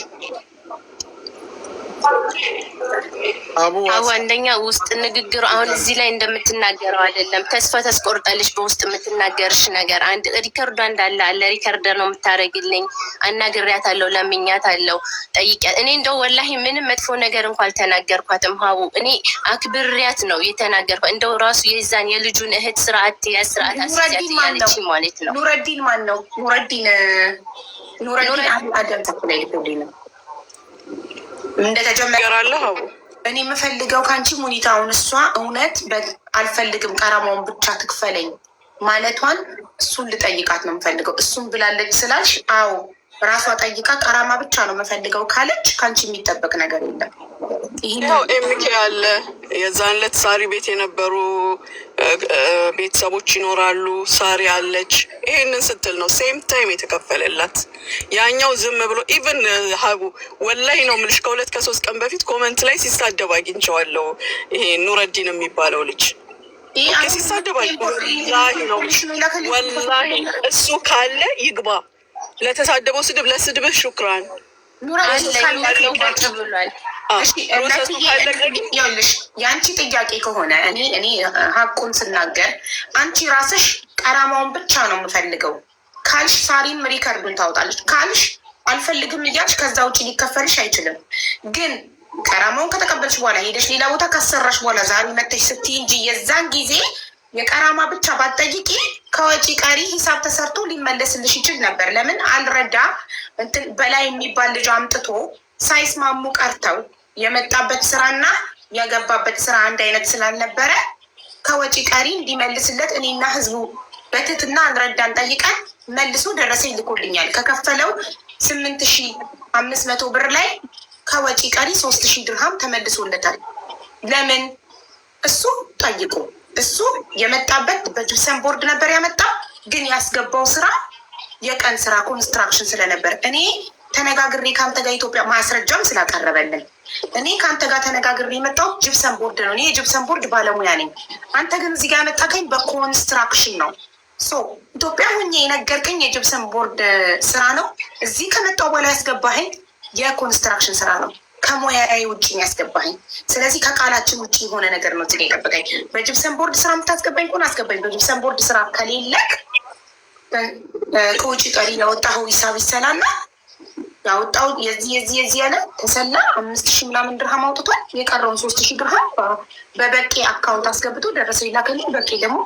አቡ አንደኛ ውስጥ ንግግሩ አሁን እዚህ ላይ እንደምትናገረው አይደለም። ተስፋ ታስቆርጣለች በውስጥ የምትናገርሽ ነገር። አንድ ሪከርዷ እንዳለ አለ ሪከርደር ነው የምታደርግልኝ። አናግሬያታለሁ፣ ለምኛታለሁ፣ ጠይቂያት። እኔ እንደው ወላሂ ምንም መጥፎ ነገር እንኳን አልተናገርኳትም ሀቡ። እኔ አክብሬያት ነው የተናገርኳት። እንደው ራሱ የዛን የልጁን እህት ስርዓት ስርዓት አስያት ያለች ማለት ነው። ኑረዲን ማን ነው? ኑረዲን አደም ተኩላይ ልትብልኝ ነው እንደተጀመራለሁ። እኔ የምፈልገው ከአንቺ ሙኒታውን እሷ እውነት አልፈልግም ቀራማውን ብቻ ትክፈለኝ ማለቷን እሱን ልጠይቃት ነው የምፈልገው። እሱን ብላለች ስላልሽ አዎ ራሷ ጠይቃ ቀራማ ብቻ ነው የምፈልገው ካለች ከአንቺ የሚጠበቅ ነገር የለም። ይኸው ኤምኬ ያለ የዛን ዕለት ሳሪ ቤት የነበሩ ቤተሰቦች ይኖራሉ። ሳሪ አለች። ይሄንን ስትል ነው ሴም ታይም የተከፈለላት። ያኛው ዝም ብሎ ኢቨን ሀቡ ወላይ ነው የምልሽ ከ2-3 ቀን በፊት ኮመንት ላይ ሲሳደብ አግኝቼዋለሁ። ይሄ ኑረዲን የሚባለው ልጅ ሲሳደብ ወላሂ ነው ወላሂ። እሱ ካለ ይግባ ለተሳደበው ስድብ ለስድብህ ሹክራን ይኸውልሽ የአንቺ ጥያቄ ከሆነ እኔ ሀቁን ስናገር አንቺ ራስሽ ቀራማውን ብቻ ነው የምፈልገው ካልሽ ሳሪም ሪከርዱን ታወጣለች። ካልሽ አልፈልግም እያልሽ ከዛ ውጭ ሊከፈልሽ አይችልም። ግን ቀራማውን ከተቀበልሽ በኋላ ሄደሽ ሌላ ቦታ ካሰራሽ በኋላ ዛሬ መተሽ ስትይ እንጂ የዛን ጊዜ የቀራማ ብቻ ባትጠይቂ ከወጪ ቀሪ ሂሳብ ተሰርቶ ሊመለስልሽ ይችል ነበር። ለምን አልረዳ በላይ የሚባል ልጅ አምጥቶ ሳይስማሙ ቀርተው የመጣበት ስራና የገባበት ስራ አንድ አይነት ስላልነበረ ከወጪ ቀሪ እንዲመልስለት እኔና ህዝቡ በትህትና አንረዳን ጠይቀን መልሶ ደረሰኝ ልኮልኛል። ከከፈለው 8500 ብር ላይ ከወጪ ቀሪ 3000 ድርሃም ተመልሶለታል። ለምን እሱ ጠይቁ። እሱ የመጣበት በጅብሰን ቦርድ ነበር ያመጣው፣ ግን ያስገባው ስራ የቀን ስራ ኮንስትራክሽን ስለነበር እኔ ተነጋግሬ ከአንተ ጋር ኢትዮጵያ ማስረጃም ስላቀረበልን እኔ ከአንተ ጋር ተነጋግሬ የመጣው ጅብሰን ቦርድ ነው። እኔ የጅብሰን ቦርድ ባለሙያ ነኝ። አንተ ግን እዚህ ጋር ያመጣከኝ በኮንስትራክሽን ነው። ኢትዮጵያ ሁኜ የነገርከኝ የጅብሰን ቦርድ ስራ ነው። እዚህ ከመጣው በኋላ ያስገባኸኝ የኮንስትራክሽን ስራ ነው። ከሙያዬ ውጭ ያስገባኝ። ስለዚህ ከቃላችን ውጭ የሆነ ነገር ነው እዚህ የጠበቀኝ። በጅብሰን ቦርድ ስራ የምታስገባኝ ከሆነ አስገባኝ። በጅብሰን ቦርድ ስራ ከሌለክ ከውጭ ቀሪ ያወጣኸው ሂሳብ ይሰላና ያወጣው የዚህ ያለ ተሰላ 5000 ምናምን ድርሃም አውጥቷል። የቀረውን 3000 ድርሃም በበቂ አካውንት አስገብቶ ደረሰ ይላከልኝ። በቂ ደግሞ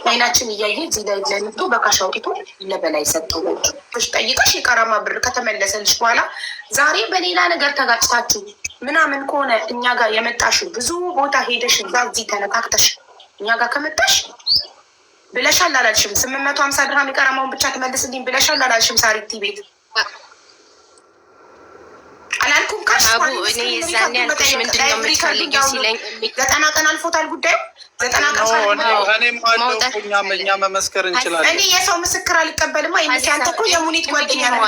አይናችን እያየ እዚህ ላይ ለምቶ በካሽ አውጥቶ ለበላይ ሰጠው። በቃሽ ጠይቀሽ የቀራማ ብር ከተመለሰልሽ በኋላ ዛሬ በሌላ ነገር ተጋጭታችሁ ምናምን ከሆነ እኛ ጋር የመጣሽው ብዙ ቦታ ሄደሽ እዚህ ተነካክተሽ እኛ ጋር ከመጣሽ ብለሻል አላልሽም? 850 ድርሃም የቀራማውን ብቻ ትመልስልኝ ብለሻል አላልሽም? ሳሪቲ ቤት አላልኩም? እኔ የዛኔ ያልኩሽ ምንድን ነው የምትፈልጊው ሲለኝ 90 ቀን አልፎታል ጉዳዩ። 90 ቀን እኛ መመስከር እንችላለን። እኔ የሰው ምስክር አልቀበልማ። አንተ እኮ የሙኒት ጓደኛ ነው፣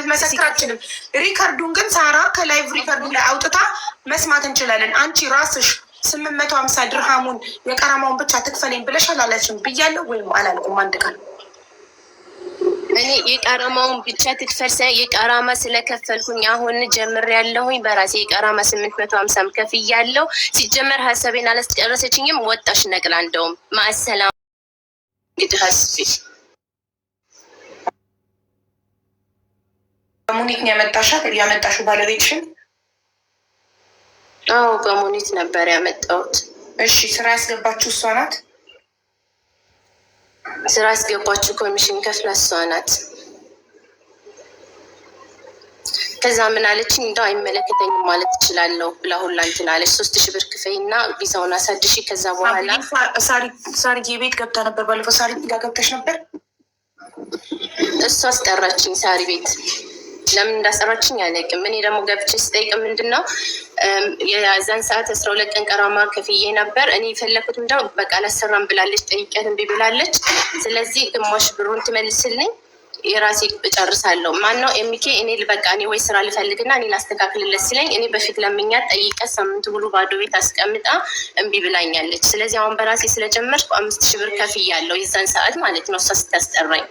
መመስከር አልችልም። ሪከርዱን ግን ሳራ ከላይቭ ሪከርዱ ላይ አውጥታ መስማት እንችላለን። አንቺ ራስሽ 850 ድርሃሙን የቀራማውን ብቻ ትክፈለኝ ብለሻል አላልሽም? ብያለሁ ወይም አላልኩም? አንድ ቀን እኔ የቀራማውን ብቻ ትክፈል ሳይሆን የቀራማ ስለከፈልኩኝ አሁን ጀምር ያለሁኝ በራሴ የቀራማ 850 ከፍያለሁ። ሲጀመር ሀሳቤን አላስጨረሰችኝም። ወጣሽ ነቅላ እንደውም ማሰላም እንግዲህ ሀስቢ ሙኒት ነው ያመጣሻት? ያመጣሽው ባለቤትሽን? አዎ በሙኒት ነበር ያመጣሁት። እሺ ስራ ያስገባችሁ እሷ ናት? ስራ ያስገባችሁ ኮሚሽን ከፍላ እሷ ናት። ከዛ ምን አለችኝ? እንደው አይመለከተኝም ማለት እችላለሁ ብላ ሁላ እንትን አለች። 3000 ብር ክፈይና ቪዛውን አሳድሺ። ከዛ በኋላ ሳሪዬ ቤት ገብታ ነበር ባለፈው። ሳሪ ጋር ገብተሽ ነበር? እሷ አስጠራችኝ ሳሪ ቤት። ለምን እንዳሰራችኝ አላውቅም። እኔ ደግሞ ገብቼ ስጠይቅ ምንድን ነው የዛን ሰዓት 12 ቀን ቀራማ ከፍዬ ነበር። እኔ የፈለኩት ምንድነው በቃ አላሰራም ብላለች። ጠይቄያት እምቢ ብላለች። ስለዚህ ግማሽ ብሩን ትመልስልኝ የራሴ እጨርሳለሁ። ማነው ኤምኬ እኔ በቃ እኔ ወይ ስራ ልፈልግና እኔ ላስተካክልለት ሲለኝ እኔ በፊት ለምኛት ጠይቀት ሳምንት ሙሉ ባዶ ቤት አስቀምጣ እምቢ ብላኛለች። ስለዚህ አሁን በራሴ ስለጀመርኩ 5000 ብር ከፍያለሁ የዛን ሰዓት ማለት ነው እሷ ስታስጠራኝ።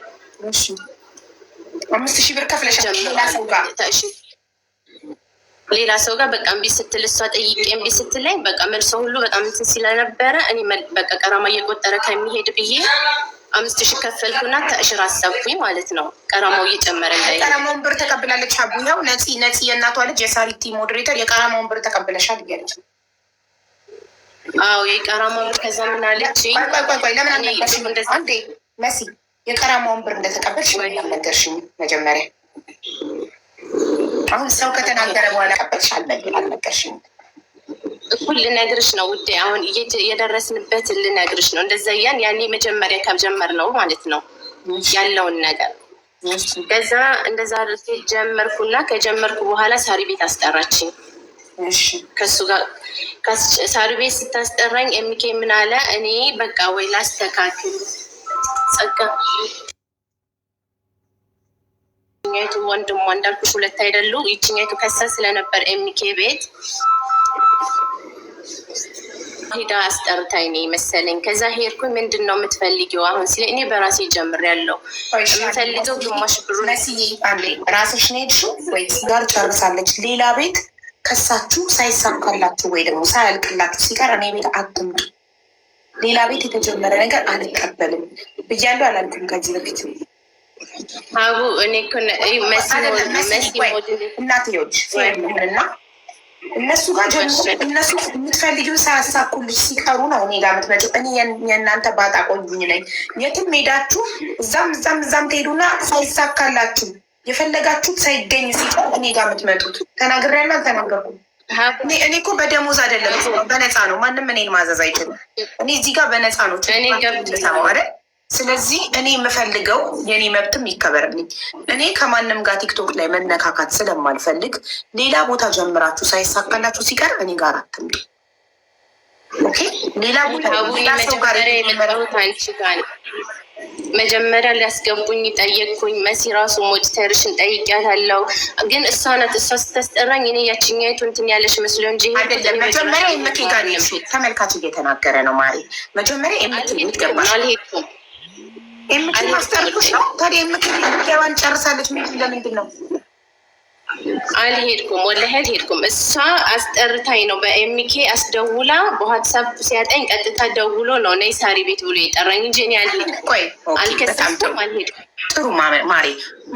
5000 ብር ከፍለሻል ሌላ ሰው ጋር በቃ እምቢ ስትል እሷ ጠይቄ እምቢ ስትለኝ በቃ መልሶ ሁሉ በጣም እንትን ስለነበረ እኔ በቃ ቀራማ እየቆጠረ ከሚሄድ ብዬ 5000 ከፈልኩና ተእሽር አሰብኩኝ ማለት ነው። ቀራማው እየጨመረ እንዳይ ቀራማውን ብር ተቀብላለች። ሀቡ ያው ነፂ የእናቷ ልጅ የሳሪቲ ሞዴሬተር የቀራማውን ብር ተቀብለሻል እያለች ነው። አዎ የቀራማው ብር ከዛ ምን አለች? ቆይ ለምን አልነገርሽኝ? አንዴ መሲ የቀራማውን ብር እንደተቀበልሽ አልነገርሽኝ መጀመሪያ። አሁን ሰው ከተናገረ በኋላ ቀበልሽ አልነገርሽኝ። እኩል ልነግርሽ ነው ውዴ። አሁን የደረስንበት ልነግርሽ ነው። እንደዛ ያኔ መጀመሪያ ከጀመር ነው ማለት ነው ያለውን ነገር። ከዛ እንደዛ ጀመርኩና ከጀመርኩ በኋላ ሳሪ ቤት አስጠራችኝ። ከሱ ጋር ሳር ቤት ስታስጠራኝ ኤምኬ ምን አለ? እኔ በቃ ወይ ላስተካክል ጸጋ ይችኛይቱ ወንድሟ እንዳልኩሽ ሁለት አይደሉ? ይችኛይቱ ከሳ ስለነበር ኤምኬ ቤት ሄዳ አስጠርታኝ ነው መሰለኝ። ከዛ ሄድኩኝ። ምንድን ነው የምትፈልጊው አሁን ሲለ እኔ በራሴ ጀምሬያለሁ። የምፈልገው ግማሽ ብሩ ራስሽ ነው ሄድሽው ወይስ ጋር ጨርሳለች? ሌላ ቤት ከሳችሁ ሳይሳካላችሁ ወይ ደግሞ ሳያልቅላችሁ ሲቀር እኔ ቤት አትምጡ። ሌላ ቤት የተጀመረ ነገር አልቀበልም ብያለሁ አላልኩም? ከዚህ በፊት አቡ እኔ እናትዎች እና እነሱ ጋር እነሱ የምትፈልጊውን ሳያሳኩልሽ ሲቀሩ ነው እኔ ጋር የምትመጪው። እኔ የእናንተ ባጣ ቆንጅኝ ነኝ። የትም ሄዳችሁ እዛም ትሄዱና ሳይሳካላችሁ የፈለጋችሁት ሳይገኝ ሲቀር እኔ ጋር የምትመጡት። ተናግሬያለሁ አልተናገርኩም? እኔ እኮ በደሞዝ አይደለም በነፃ ነው። ማንም እኔን ማዘዝ አይችልም። እኔ እዚህ ጋር በነፃ ነው አይደል? ስለዚህ እኔ የምፈልገው የኔ መብትም ይከበርልኝ። እኔ ከማንም ጋር ቲክቶክ ላይ መነካካት ስለማልፈልግ ሌላ ቦታ ጀምራችሁ ሳይሳካላችሁ ሲቀር እኔ ጋር አትምጡ። ኦኬ? ሌላ ቦታ ሰው ጋር መጀመሪያ ሊያስገቡኝ ጠየቅኩኝ። መሲ ራሱ ሞዲተርሽን ጠይቂያታለሁ፣ ግን እሷ ናት እሷ ስታስጠራኝ እኔ ያችኛይቱ እንትን ያለሽ መስሎ እንጂ አይደለም። መጀመሪያ ኤምኬ ጋር ተመልካች እየተናገረ ነው ማሪ። መጀመሪያ ኤምኬ የምትገባሽ አልሄድኩም። ኤምኬ ማስጠርኩሽ ነው። ታዲያ ኤምኬ ገባን ጨርሳለች። ምን ለምንድን ነው አልሄድኩም? ወላሂ አልሄድኩም። እሷ አስጠርታኝ ነው በኤምኬ አስደውላ በዋትሳፕ ሲያጠኝ ቀጥታ ደውሎ ነው ነይ ሳሪ ቤት ብሎ የጠራኝ እንጂ እኔ አልሄድኩም። አልከሰስኩም፣ አልሄድኩም። ጥሩ ማሪ።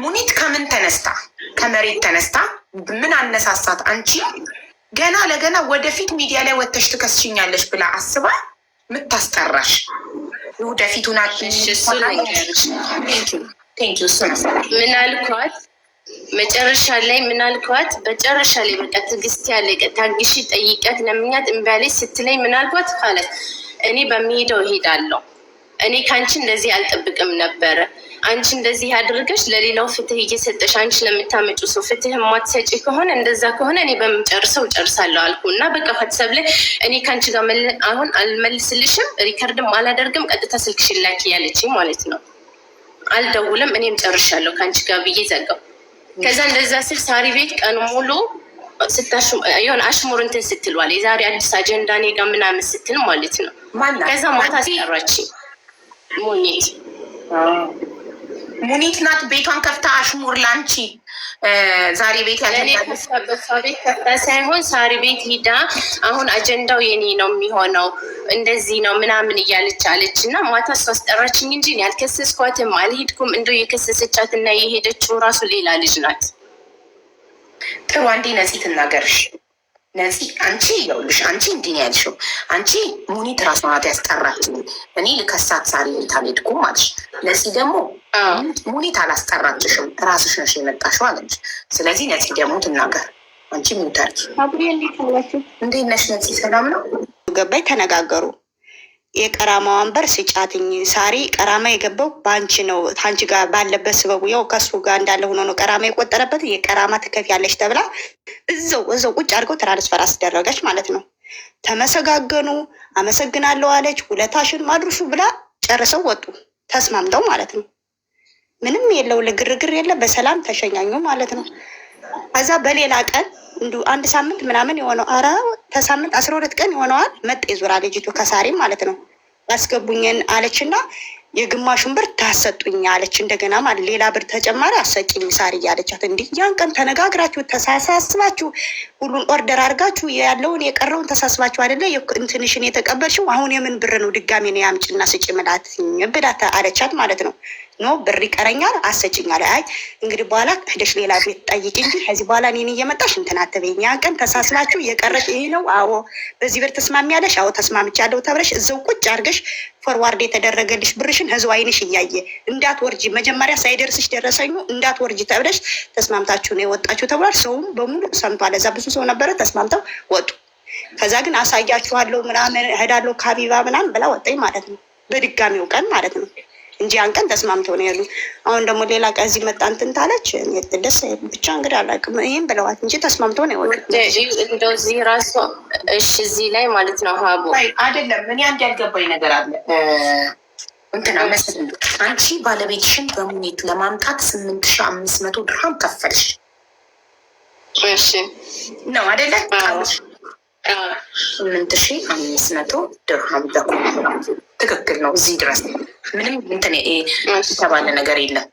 ሙኒት ከምን ተነስታ ከመሬት ተነስታ ምን አነሳሳት? አንቺ ገና ለገና ወደፊት ሚዲያ ላይ ወጥተሽ ትከስሽኛለሽ ብላ አስባ ምታስጠራሽ ወደፊቱን ምን አልኳት? መጨረሻ ላይ ምን አልኳት? መጨረሻ ላይ በቃ ትዕግስት ያለቀ ታግሺ ጠይቂያት ለምኛት እምቢ አለች ስትለኝ ምን አልኳት? ካለት እኔ በሚሄደው እሄዳለሁ። እኔ ከአንቺ እንደዚህ አልጠብቅም ነበረ። አንቺ እንደዚህ አድርገሽ ለሌላው ፍትህ እየሰጠሽ አንቺ ለምታመጩ ሰው ፍትህ የማትሰጪ ከሆነ እንደዛ ከሆነ እኔ በምጨርሰው ጨርሳለሁ አልኩ እና በቃ ዋትሳፕ ላይ እኔ ከአንቺ ጋር አሁን አልመልስልሽም፣ ሪከርድም አላደርግም፣ ቀጥታ ስልክሽን ላኪ ያለችኝ ማለት ነው። አልደውልም፣ እኔም ጨርሻለሁ ከአንቺ ጋር ብዬ ዘጋው። ከዛ እንደዛ ስል ሳሪ ቤት ቀን ሙሉ የሆነ አሽሙር እንትን ስትልዋል የዛሬ አዲስ አጀንዳ እኔ ጋር ምናምን ስትል ማለት ነው። ከዛ ማታ አስጠራችኝ ሙኒት ናት ቤቷን ከፍታ አሽሙር ላንቺ ዛሬ ቤት ቤት ከፍታ ሳይሆን ሳሪ ቤት ሂዳ አሁን አጀንዳው የኔ ነው የሚሆነው እንደዚህ ነው ምናምን እያለች አለች እና ማታ እሷ አስጠራችኝ እንጂ ያልከሰስኳትም አልሄድኩም። እንደው የከሰሰቻት እና የሄደችው ራሱ ሌላ ልጅ ናት። ጥሩ አንዴ ነፂ ትናገርሽ። ነፂ አንቺ ይኸውልሽ፣ አንቺ እንዲህ ነው ያልሽው። አንቺ ሙኒት ራሷ ናት ያስጠራችኝ፣ እኔ ልከሳት ሳሪ ቤት አልሄድኩም አለሽ። ነፂ ደግሞ ሙኒት አላስጠራችሽም ራስሽ ነሽ የመጣሽው አለች። ስለዚህ ነፂ ደግሞ ትናገር። አንቺ ሚታርኪ እንዴት ነሽ ነፂ? ሰላም ነው? ገባይ ተነጋገሩ። የቀራማዋን በር ስጫትኝ ሳሪ ቀራማ የገባው በአንቺ ነው። አንቺ ጋር ባለበት ስበቡ ያው ከሱ ጋር እንዳለ ሆኖ ነው ቀራማ የቆጠረበት። የቀራማ ትከፍያለሽ ተብላ እዛው ቁጭ አድርገው ትራንስፈር አስደረገች ማለት ነው። ተመሰጋገኑ። አመሰግናለሁ አለች። ሁለታሽን ማድርሹ ብላ ጨርሰው ወጡ ተስማምተው ማለት ነው። ምንም የለው ለግርግር የለ በሰላም ተሸኛኙ ማለት ነው። ከዛ በሌላ ቀን እንዱ አንድ ሳምንት ምናምን የሆነው አራ ተሳምንት 12 ቀን የሆነዋል መጤ ዙራ ልጅቱ ከሳሪ ማለት ነው። ያስገቡኝን አለችና የግማሹን ብር ታሰጡኝ አለች። እንደገና ማለት ሌላ ብር ተጨማሪ አሰጪኝ ሳሪ ያለቻት። እንዲህ ያን ቀን ተነጋግራችሁ ተሳስባችሁ ሁሉን ኦርደር አድርጋችሁ ያለውን የቀረውን ተሳስባችሁ አይደለ እንትንሽን የተቀበልሽው አሁን የምን ብር ነው ድጋሜ ነው ያምጭና ስጪ ምላት ብላት አለቻት ማለት ነው። ኖ ብር ይቀረኛል አሰጭኝ አለ። አይ እንግዲህ በኋላ ሄደሽ ሌላ ቤት ጠይቂ እንጂ ከዚህ በኋላ እኔን እየመጣሽ እንትን አትበይኝ። ያን ቀን ተሳስባችሁ የቀረሽ ይሄ ነው። አዎ በዚህ ብር ተስማሚያለሽ? አዎ ተስማምቻለሁ ተብለሽ እዛው ቁጭ አድርገሽ ፎርዋርድ የተደረገልሽ ብርሽን ህዝብ አይንሽ እያየ እንዳትወርጂ፣ መጀመሪያ ሳይደርስሽ ደረሰኙ እንዳትወርጂ ተብለሽ ተስማምታችሁ ነው የወጣችሁ ተብሏል። ሰውም በሙሉ ሰምቷል። እዛ ብዙ ሰው ነበረ ተስማምተው ወጡ። ከዛ ግን አሳያችኋለሁ ምናምን እሄዳለሁ ከሀቢባ ምናምን ብላ ወጣኝ ማለት ነው። በድጋሚው ቀን ማለት ነው። እንጂ ያን ቀን ተስማምተው ነው ያሉ። አሁን ደግሞ ሌላ ቀን እዚህ መጣ እንትን ታለች ደስ ብቻ እንግዲህ አላውቅም። ይህም ብለዋት እንጂ ተስማምተው ነው ያወጡት። እንደው እዚህ ራሱ እሺ፣ እዚህ ላይ ማለት ነው ሀቡ አይደለም። እኔ አንድ ያልገባኝ ነገር አለ እንትና መስል አንቺ ባለቤትሽን በሙኒት ለማምጣት 8500 ድርሃም ከፈልሽ። እሺ ነው አይደለ? 8500 ድርሃም ትክክል ነው። እዚህ ድረስ ምንም እንትን የተባለ ነገር የለም።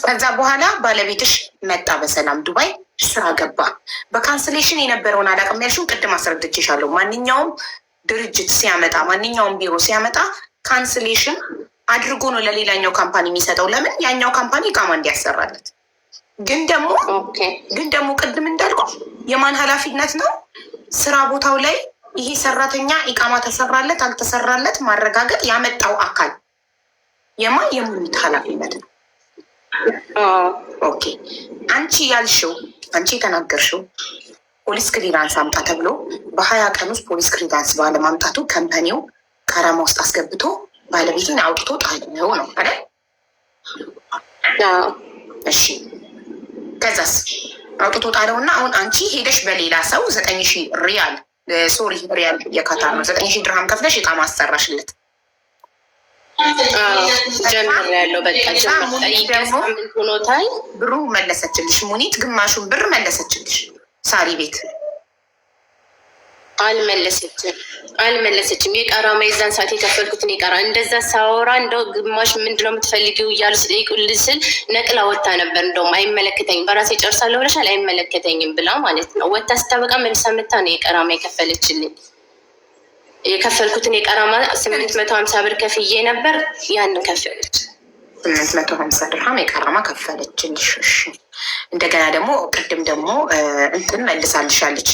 ከዛ በኋላ ባለቤትሽ መጣ በሰላም ዱባይ ስራ ገባ። በካንስሌሽን የነበረውን አላውቅም ያልሽውን ቅድም አስረድቼሻለሁ። ማንኛውም ድርጅት ሲያመጣ ማንኛውም ቢሮ ሲያመጣ ካንስሌሽን አድርጎ ነው ለሌላኛው ካምፓኒ የሚሰጠው። ለምን? ያኛው ካምፓኒ ኢቃማ እንዲያሰራለት። ግን ደግሞ ቅድም እንዳልኩ የማን ኃላፊነት ነው? ስራ ቦታው ላይ ይሄ ሰራተኛ ኢቃማ ተሰራለት አልተሰራለት ማረጋገጥ ያመጣው አካል የሙኒት ኃላፊነት ነው። ኦኬ አንቺ ያልሽው አንቺ የተናገርሽው ፖሊስ ክሊራንስ አምጣ ተብሎ በ20 ቀን ውስጥ ፖሊስ ክሊራንስ ባለማምጣቱ ከምፓኒው ቀረማ ውስጥ አስገብቶ ባለቤትን አውጥቶ ጣለው ነው አይደል? እሺ ከዛስ አውጥቶ ጣለውና አሁን አንቺ ሄደሽ በሌላ ሰው 9000 ሪያል ሪያል የካታር ነው 9000 ድርሃም ከፍለሽ ኢቃማ አሰራሽለት። ጀምር ያለው በቃ ጀምር ብሩ መለሰችልሽ። ሙኒት ግማሹን ብር መለሰችልሽ። ሳሪ ቤት አልመለሰችም። የቀራማ የዛን ሰዓት የከፈልኩትን የቀራ እንደዛ ሳወራ እንደው ግማሽ ምንድነው የምትፈልጊው እያሉ ስጠይቁልኝ ስል ነቅላ ወታ ነበር። እንደውም አይመለከተኝም በራሴ ጨርሳለሁ ብለሻል አይመለከተኝም ብላ ማለት ነው። ወታ ስታበቃ መልሳ መታ ነው የቀራማ የከፈለችልኝ። የከፈልኩትን የቀራማ 850 ብር ከፍዬ ነበር። ያንን ከፈለች 850 ድርሃም የቀራማ ከፈለችልሽ። እሺ እንደገና ደግሞ ቅድም ደግሞ እንትን መልሳልሻለች።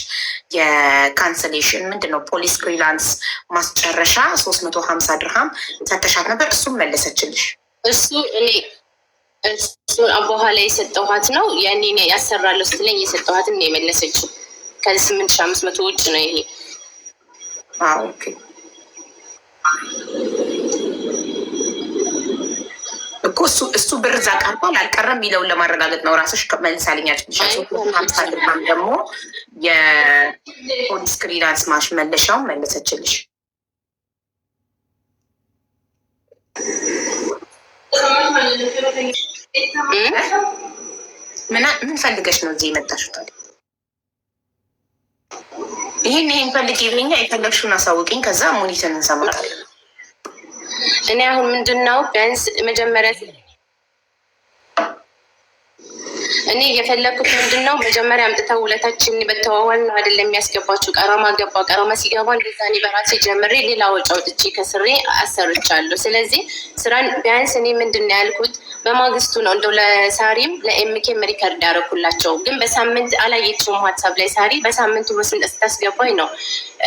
የካንስሌሽን ምንድነው ፖሊስ ክሊራንስ ማስጨረሻ 350 ድርሃም ሰተሻት ነበር። እሱም መለሰችልሽ። እሱ በኋላ የሰጠኋት ነው። ያኔ ያሰራለሁ ስትለኝ የሰጠኋትን የመለሰችው ከ8500 ውጭ ነው ይሄ። ኦኬ እኮ እሱ ብር እዛ ቀርቧል አልቀረም የሚለውን ለማረጋገጥ ነው። ራስሽ መልሳልኛል። 50 ድርሃም ደግሞ የፖሊስ ክሊራንስ መለሻውን መለሰችልሽ። ምን ፈልገሽ ነው እዚህ የመጣሽው ታዲያ? ይህን ፈልግ ይብኛ የፈለግሽውን አሳውቂኝ። ከዛ ሙኒትን እንሰማታለን። እኔ አሁን ምንድን ነው ቢያንስ መጀመሪያ እኔ የፈለግኩት ምንድን ነው መጀመሪያ አምጥተው ውለታችን በተዋዋል ነው አይደለም የሚያስገባችሁ። ቀራማ ገባ። ቀራማ ሲገባ እንደዛ እኔ በራሴ ጀምሬ ሌላ ወጪ አውጥቼ ከስሬ አሰርቻለሁ። ስለዚህ ስራን ቢያንስ እኔ ምንድን ነው ያልኩት በማግስቱ ነው እንደው ለሳሪም ለኤምኬም ሪከርድ ያደረኩላቸው። ግን በሳምንት አላየችውም ሀሳብ ላይ ሳሪ በሳምንቱ በስንት ስታስገባኝ ነው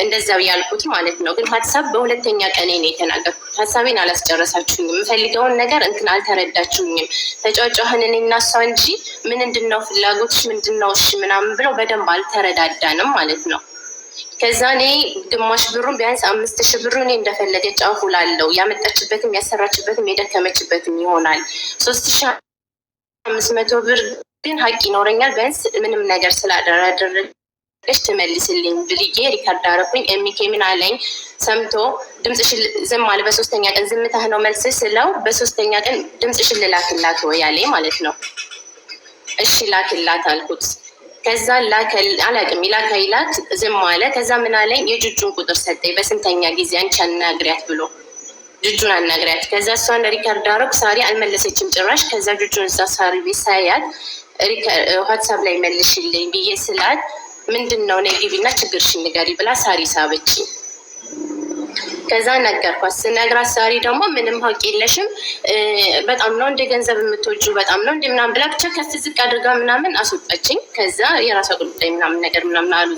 እንደዛው ያልኩት ማለት ነው። ግን ሀሳብ በሁለተኛ ቀኔ ነው የተናገርኩት። ሀሳቤን አላስጨረሳችሁኝም። የምፈልገውን ነገር እንትን አልተረዳችሁኝም። ተጫጫህን እኔ እና እሷ እንጂ ምንድነው ፍላጎትሽ ምንድነው እሺ ምናምን ብለው በደንብ አልተረዳዳንም ማለት ነው። ከዛ እኔ ግማሽ ብሩን ቢያንስ 5000 ብሩን እኔ እንደፈለገች አሁላለሁ። ያመጣችበትም ያሰራችበትም የደከመችበትም ይሆናል። 3500 ብር ግን ሀቅ ይኖረኛል ቢያንስ ምንም ነገር ስላደረገች ትመልስልኝ ብልዬ ሪካርድ አደረኩኝ። ኤሚኬ ምን አለኝ ሰምቶ ድምፅሽን ዝም አለ። በሶስተኛ ቀን ዝምታህ ነው መልስ ስለው በሶስተኛ ቀን ድምፅሽን ልላክላት ወይ ያለኝ ማለት ነው። እሺ ላክላት አልኩት። ከዛ አላቅም ይላክ ዝም አለ። ከዛ ምን አለኝ የጁጁን ቁጥር ሰጠኝ። በስንተኛ ጊዜ አንቺ አናግሪያት ብሎ ጁጁን አናግሪያት። ከዛ እሷን ሪካርድ አደረኩ። ሳሪ አልመለሰችም ጭራሽ። ከዛ ጁጁን እዛ ሳሪ ቤት ሳያት ዋትሳፕ ላይ መልሽልኝ ብዬ ስላት ምንድን ነው ነይ ግቢና ችግርሽን ንገሪ ብላ ሳሪ ሳበች። ከዛ ነገርኳት። ስነግራት ሳሪ ደግሞ ምንም ሀቅ የለሽም በጣም ነው እንደ ገንዘብ የምትወጁ በጣም ነው እንደ ምናምን ብላ ብቻ ከፍ ዝቅ አድርጋ ምናምን አስወጣችኝ። ከዛ የራሷ ጉዳይ ምናምን ነገር ምናምን አሉ።